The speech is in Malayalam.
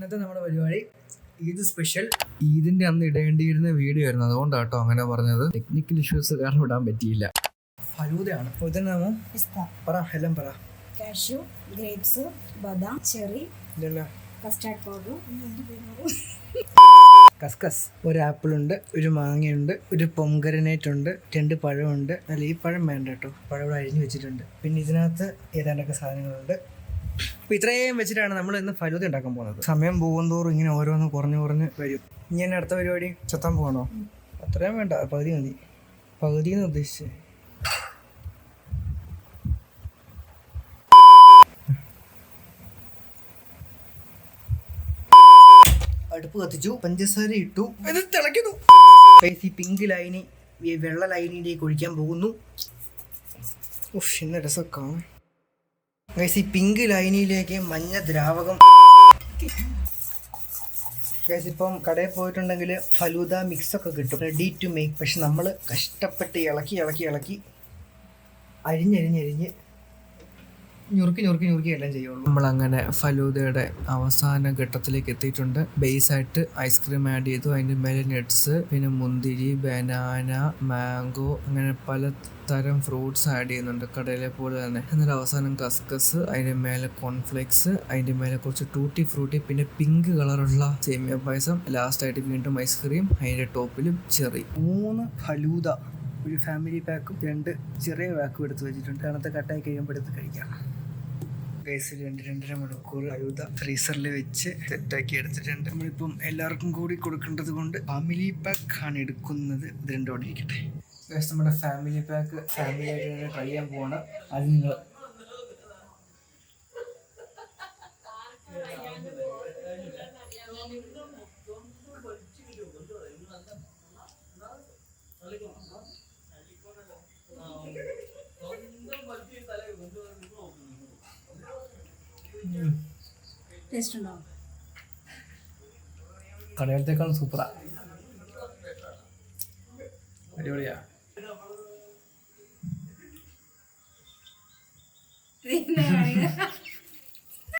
ഇന്നത്തെ നമ്മുടെ പരിപാടി ഈദ് സ്പെഷ്യൽ. ഈദിന്റെ അന്ന് ഇടേണ്ടിയിരുന്ന വീഡിയോ ആയിരുന്നു, അതുകൊണ്ടാട്ടോ അങ്ങനെ പറഞ്ഞത്. ടെക്നിക്കൽ ഇഷ്യൂസ് കാരണം ഇടാൻ പറ്റിയില്ല. ഫലൂദയാണ്. പറ എല്ലാം പറ. കാഷ്യൂ, ഗ്രേപ്സ്, ബദാം, ചെറി, കസ്റ്റാർഡ് പൗഡർ, കസ്കസ്. ഒരു ആപ്പിൾ ഉണ്ട്, ഒരു മാങ്ങയുണ്ട്, ഒരു പൊംഗ്രനേറ്റ് ഉണ്ട്, 2 പഴമുണ്ട്. അല്ല, ഈ പഴം വേണ്ട കേട്ടോ, പഴം ഇവിടെ അരിഞ്ഞു വെച്ചിട്ടുണ്ട്. പിന്നെ ഇതിനകത്ത് ഏതാണ്ടൊക്കെ സാധനങ്ങളുണ്ട്. അപ്പോൾ ഇത്രയും വെച്ചിട്ടാണ് നമ്മൾ ഇന്ന് ഫലൂദ ഉണ്ടാക്കാൻ പോകുന്നത്. സമയം പോകുന്തോറും ഇങ്ങനെ ഓരോന്ന് കുറഞ്ഞ് വരും. ഇനി അടുത്ത പരിപാടി ചത്താൻ പോകണോ? അത്രയും വേണ്ട, പകുതി മതി. പകുതിയെന്ന് ഉദ്ദേശിച്ച് അടുപ്പ് കത്തിച്ചു, പഞ്ചസാര ഇട്ടു, ഇത് തിളയ്ക്കുന്നു. ഈ പിങ്ക് ലൈനി ഈ വെള്ള ലൈനിലേക്ക് ഒഴിക്കാൻ പോകുന്നു. ഇന്ന രസം കാണാം. ഈ പിങ്ക് ലൈനിയിലേക്ക് മഞ്ഞ ദ്രാവകം. ഇപ്പം കടയിൽ പോയിട്ടുണ്ടെങ്കിൽ ഫലൂദ മിക്സൊക്കെ കിട്ടും, റെഡി ടു മേക്ക്. പക്ഷെ നമ്മൾ കഷ്ടപ്പെട്ട് ഇളക്കി അരിഞ്ഞ് ഞുറുക്കി എല്ലാം ചെയ്യുള്ളൂ. നമ്മളങ്ങനെ ഫലൂദയുടെ അവസാന ഘട്ടത്തിലേക്ക് എത്തിയിട്ടുണ്ട്. ബേസായിട്ട് ഐസ്ക്രീം ആഡ് ചെയ്തു, അതിൻ്റെ മേലെ നട്ട്സ്, പിന്നെ മുന്തിരി, ബനാന, മാംഗോ, അങ്ങനെ പല തരം ഫ്രൂട്ട്സ് ആഡ് ചെയ്യുന്നുണ്ട് കടയിലെ പോലെ തന്നെ. എന്നിട്ട് അവസാനം കസ്കസ്, അതിൻ്റെ മേലെ കോൺഫ്ലേക്സ്, അതിൻ്റെ മേലെ കുറച്ച് ടൂട്ടി ഫ്രൂട്ടി, പിന്നെ പിങ്ക് കളറുള്ള സേമിയ പായസം, ലാസ്റ്റായിട്ട് വീണ്ടും ഐസ്ക്രീം, അതിൻ്റെ ടോപ്പിലും ചെറി. 3 ഫലൂദ, ഒരു ഫാമിലി പാക്കും 2 ചെറിയ പാക്കും എടുത്ത് വെച്ചിട്ടുണ്ട്. തണുത്ത കട്ടായി കഴിയുമ്പോൾ എടുത്ത് കഴിക്കാം. ഗൈസ് 2-2.5 മണിക്കൂർ ഫലൂദ ഫ്രീസറിൽ വെച്ച് സെറ്റാക്കി എടുത്തിട്ടുണ്ട്. നമ്മളിപ്പം എല്ലാവർക്കും കൂടി കൊടുക്കേണ്ടത് കൊണ്ട് ഫാമിലി പാക്ക് ആണ് എടുക്കുന്നത്. ഇത് 2 അവിടെ ഇരിക്കട്ടെ. ഗൈസ് നമ്മുടെ ഫാമിലി പാക്ക് ഫാമിലി ആയിട്ട് ട്രൈ ചെയ്യാൻ പോകണം. അത് നിങ്ങൾ ടേസ്റ്റ് ഉണ്ടോ? കടയിലത്തേക്കാളും സൂപ്പറാ, അടിപൊളിയാ. പിന്നെ